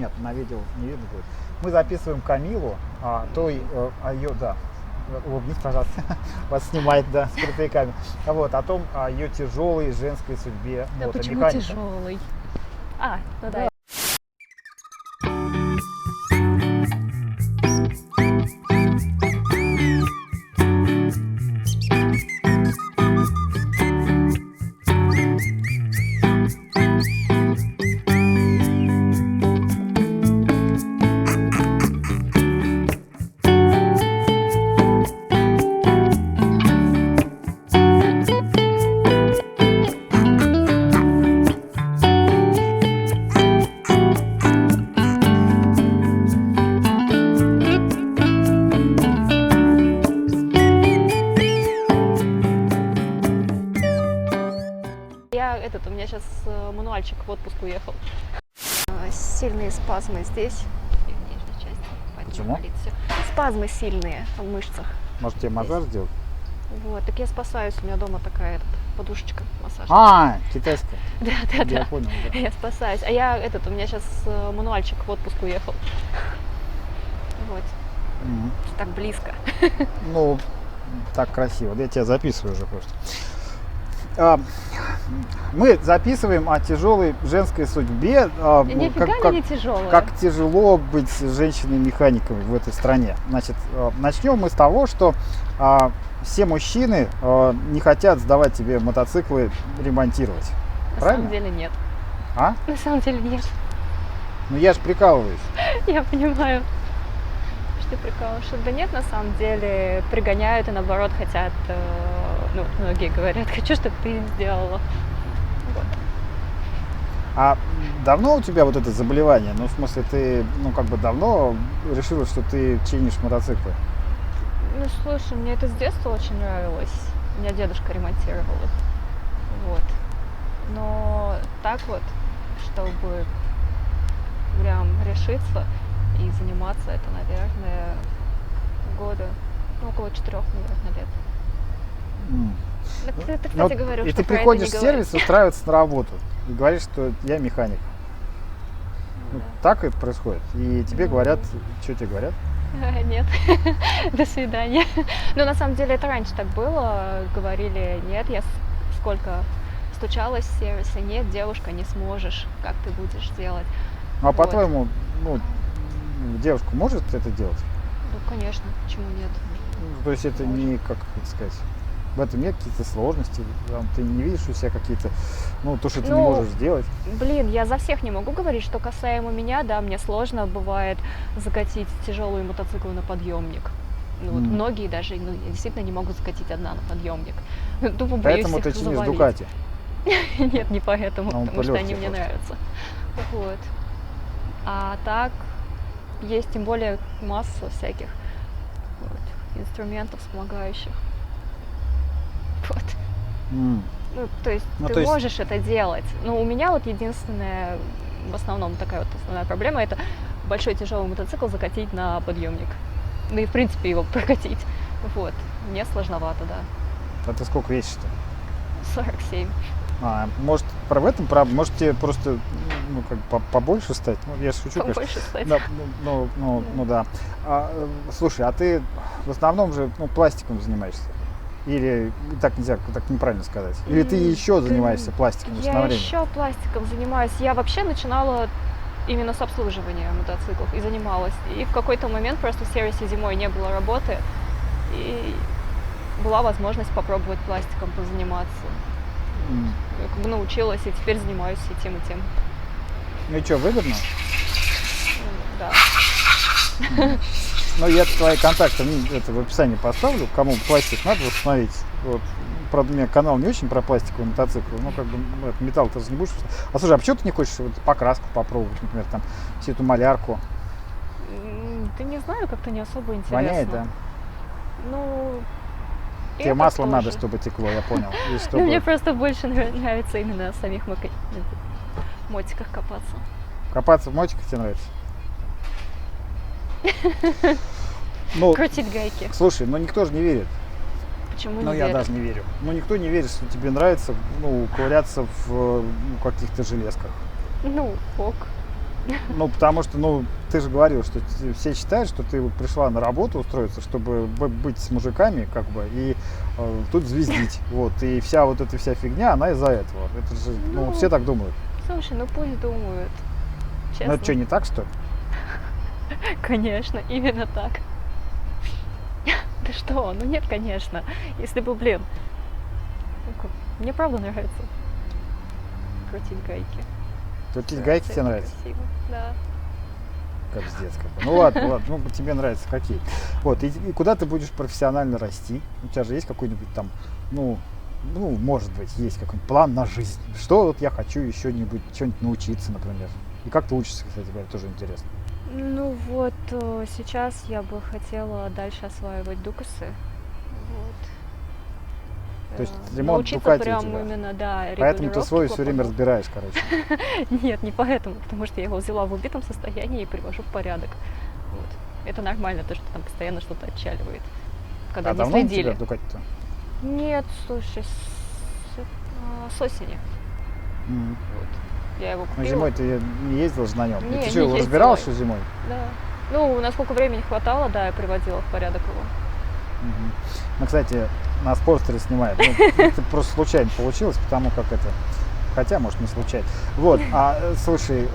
Нет, на видео не видно будет. Мы записываем Камилу, ее, да, улыбнись, пожалуйста, вас снимает, да, скрытые камеры. Вот, о том, о ее тяжелой женской судьбе. Да почему мотомеханика. тяжелый? Ну да. У меня сейчас мануальчик в отпуск уехал. Сильные спазмы здесь и в нижней части. Почему? Спазмы сильные в мышцах. Может, тебе массаж сделать? Вот, так я спасаюсь, у меня дома такая подушечка массажная. Китайская. Да. Я понял, да. Я спасаюсь. У меня сейчас мануальчик в отпуск уехал. Вот. Так близко. Ну, так красиво. Я тебя записываю уже просто. Мы записываем о тяжелой женской судьбе. Нифига не тяжелая. Как тяжело быть женщиной-механиком в этой стране. Значит, начнем мы с того, что все мужчины не хотят сдавать тебе мотоциклы ремонтировать. Правильно? На самом деле нет. На самом деле нет. Ну я же прикалываюсь. Я понимаю, что ты прикалываешься. Да нет, на самом деле пригоняют и наоборот хотят, многие говорят, хочу, чтобы ты сделала. Вот. А давно у тебя вот это заболевание? Ну, в смысле, ты, давно решила, что ты чинишь мотоциклы? Ну, слушай, мне это с детства очень нравилось. У меня дедушка ремонтировал их. Вот. Но так вот, чтобы прям решиться и заниматься, это, наверное, года, около 4, наверное, лет. Это, кстати, говорю, и что ты приходишь в сервис устраиваться на работу и говоришь, что я механик. Так это происходит. И тебе говорят, что тебе говорят? Нет, до свидания. Но на самом деле это раньше так было. Говорили, нет, я сколько стучалась в сервисе, нет, девушка, не сможешь, как ты будешь делать. А по-твоему, девушка может это делать? Ну, конечно, почему нет? То есть это не, как это сказать, в этом нет какие-то сложности, ты не видишь у себя какие-то, то, что ты не можешь сделать. Блин, я за всех не могу говорить, что касаемо меня, да, мне сложно бывает закатить тяжелые мотоциклы на подъемник. Многие даже действительно не могут закатить одна на подъемник. Тупо боюсь Поэтому их ты чинишь завалить. Дукати? Нет, не поэтому, потому что они мне просто нравятся. Вот. А так, есть тем более масса всяких инструментов вспомогающих. Вот. То есть ты можешь это делать. Но у меня единственная, в основном такая основная проблема, это большой тяжелый мотоцикл закатить на подъемник. И в принципе его прокатить. Вот. Мне сложновато, да. А ты сколько весишь-то? 47. Может, может тебе просто побольше стать? Я шучу, побольше стать. Да, да. Слушай, а ты в основном же в пластиком занимаешься? Или так нельзя, так неправильно сказать? Или ты еще занимаешься пластиком в Я еще пластиком занимаюсь. Я вообще начинала именно с обслуживания мотоциклов и занималась. И в какой-то момент просто в сервисе зимой не было работы, и была возможность попробовать пластиком позаниматься. Научилась, и теперь занимаюсь и тем, и тем. Ну и что, выгодно? Да. Я твои контакты в описании поставлю, кому пластик надо восстановить. Правда, у меня канал не очень про пластиковые мотоциклы, металл ты же не будешь. Слушай, а почему ты не хочешь покраску попробовать, например, всю эту малярку? Да не знаю, как-то не особо интересно. Воняет, да? Тебе масло тоже надо, чтобы текло, я понял. Мне просто больше нравится именно в самих мотиках копаться. Копаться в мотиках тебе нравится? Крутить гайки. Слушай, никто же не верит. Почему не я верит? даже не верю. Никто не верит, что тебе нравится ковыряться в каких-то железках. Ок. Ну, потому что, ну, ты же говорил, что все считают, что ты вот пришла на работу устроиться, чтобы быть с мужиками, как бы, и тут звездить. Вот. И вся вот эта вся фигня, она из-за этого. Это же, ну, Ну, все так думают. слушай, ну пусть думают. Ну, Честно. это что, не так, что ли? Конечно, именно так. Да что? Ну нет, конечно. Если бы, блин, мне правда нравится крутить гайки. Крутить гайки тебе нравится? Красиво, да. Капздец какой. Ну ладно, ладно, ну тебе нравится хоккей. Вот, и куда ты будешь профессионально расти? У тебя же есть какой-нибудь там, ну, может быть, есть какой-нибудь план на жизнь. Что вот я хочу еще что-нибудь научиться, например. И как ты учишься, кстати говоря, тоже интересно. Ну вот, сейчас я бы хотела дальше осваивать дукасы. Вот. То есть ремонт Научиться Дукати у прям тебя. именно, да, Поэтому ты свой регулировки все время клапанов. разбираешь, короче. Нет, не поэтому, потому что я его взяла в убитом состоянии и привожу в порядок. Вот. Это нормально, то, что там постоянно что-то отчаливает. Когда А не давно у следили. тебя Дукати-то? Нет, слушай, с осени. Мгм. Вот. Я его Ну, купила. зимой ты не ездил же на нем? Не, И ты не что, его ездила. разбирал, что зимой? Да. Ну, насколько времени хватало, да, я приводила в порядок его. Мгм. Ну, кстати, нас постеры снимают. Ну, это просто случайно получилось, потому как это... Хотя, может, не случайно. Вот, слушай,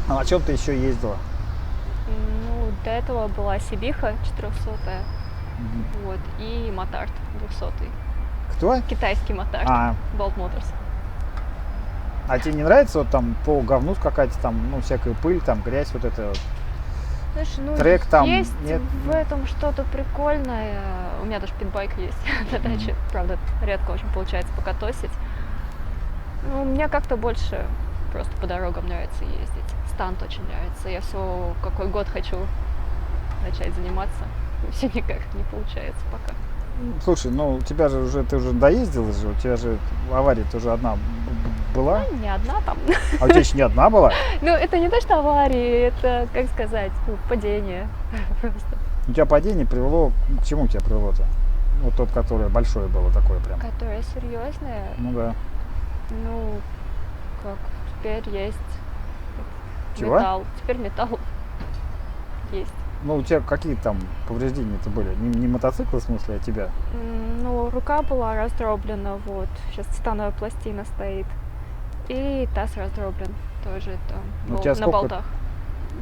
а на чем ты еще ездила? Ну, до этого была Сибиха 400-я, Мгм. вот, и Мотард 200-й. Кто? Китайский Мотард, А, Bolt Motors. а тебе не нравится вот там по говну скакать, там, ну, всякая пыль, там, грязь, вот это вот? Слушай, ну Трек там есть нет? в этом что-то прикольное. У меня даже питбайк есть на даче. Правда, редко очень получается покатосить. Ну, мне как-то больше просто по дорогам нравится ездить. Стант очень нравится. Я все какой год хочу начать заниматься. Все никак не получается пока. Слушай, ну, у тебя же уже, ты уже доездила же, у тебя же авария тоже одна была, Ну, не одна там. а у тебя еще не одна была? Ну, это не то, что аварии, это, как сказать, падение просто. У тебя падение привело, к чему тебя привело-то? Вот тот, которое большое было такое прям. Которая серьезная. Ну да. Ну, как, теперь есть Чего? металл. Теперь металл есть. Ну, у тебя какие там повреждения-то были? Не мотоцикл, в смысле, а тебя? Ну, рука была раздроблена, вот. Сейчас титановая пластина стоит. И таз раздроблен тоже там Ну, у тебя на сколько- болтах.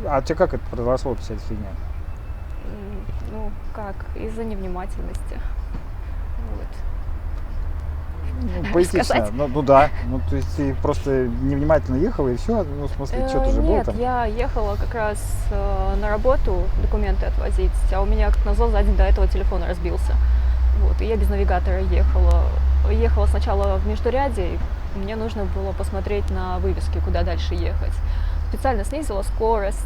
А у тебя как это произошло, вся эта фигня? Ну, как, из-за невнимательности. Вот. Ну, поэтично. Сказать? Ну да. Ну, то есть ты просто невнимательно ехала и все? Ну, в смысле, что-то же было Нет, там? я ехала как раз на работу документы отвозить, а у меня, как назло, за день до этого телефон разбился. Вот, и я без навигатора ехала. Ехала сначала в междуряде, и мне нужно было посмотреть на вывески, куда дальше ехать. Специально снизила скорость,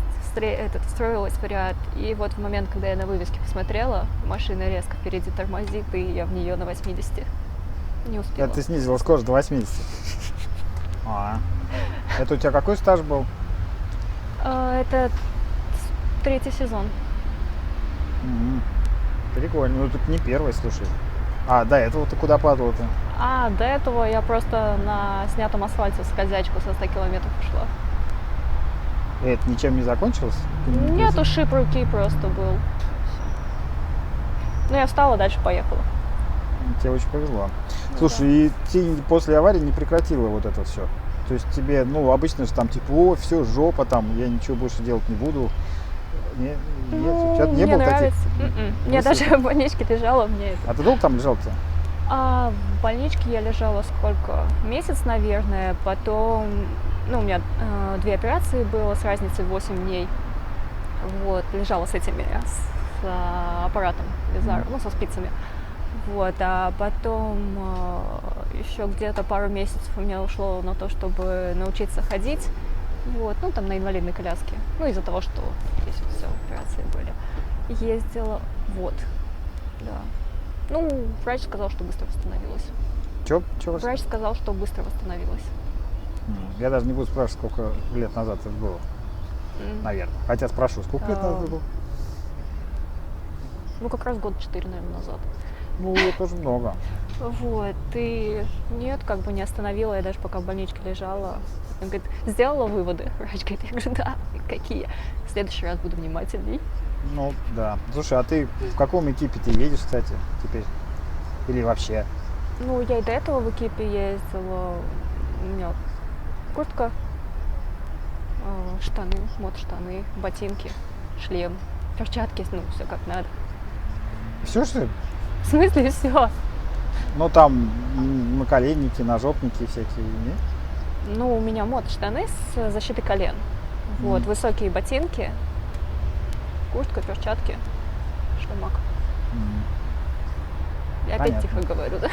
встроилась в ряд, и вот в момент, когда я на вывеске посмотрела, машина резко впереди тормозит, и я в нее на 80 не успела. Это ты снизила скорость до 80. Это у тебя какой стаж был? Это 3-й сезон. Мгм. Прикольно. Ну, тут не первый, слушай. А, до этого ты куда падала-то? А до этого я просто на снятом асфальте в скользячку со 100 километров ушла. И это ничем не закончилось? Нет, ушиб руки просто был. Ну, я встала, дальше поехала. Тебе очень повезло. Ну Слушай, и ты после аварии не прекратила вот это все? То есть тебе, ну, обычно же там типа, о, все, жопа, там, я ничего больше делать не буду. Нет, у тебя не мне было таких нравится. Я мыслей? даже в больничке лежала, мне это. А ты долго там лежал-то? А в больничке я лежала сколько? Месяц, наверное. Потом, ну, у меня 2 операции было с разницей в 8 дней. Вот, лежала с этими, с аппаратом Визар, ну, со спицами. Вот, а потом еще где-то пару месяцев у меня ушло на то, чтобы научиться ходить. Вот, ну, там на инвалидной коляске. Ну, из-за того, что здесь вот все операции были. Ездила, вот, да. Ну, врач сказал, что быстро восстановилась. Чё Врач сказал, что быстро восстановилась. Я даже не буду спрашивать, сколько лет назад это было, наверное. Хотя спрошу, сколько лет назад это было? Ну, как раз год 4, наверное, назад. Ну, это уже много. Вот, и нет, как бы не остановила, я даже пока в больничке лежала, Он говорит, сделала выводы? Врач говорит, я говорю, да, какие? В следующий раз буду внимательней. Ну, да. Слушай, а ты в каком экипе ты едешь, кстати, теперь? Или вообще? Ну, я и до этого в экипе ездила. У меня куртка, штаны, мотоштаны, ботинки, шлем, перчатки, ну, все как надо. Все, что ли? В смысле все? Ну, там наколенники, ножопники всякие, нет? Ну, у меня мотоштаны с защитой колен. Вот, высокие ботинки, куртка, перчатки, шлемак. М. Я опять Понятно. тихо говорю, да?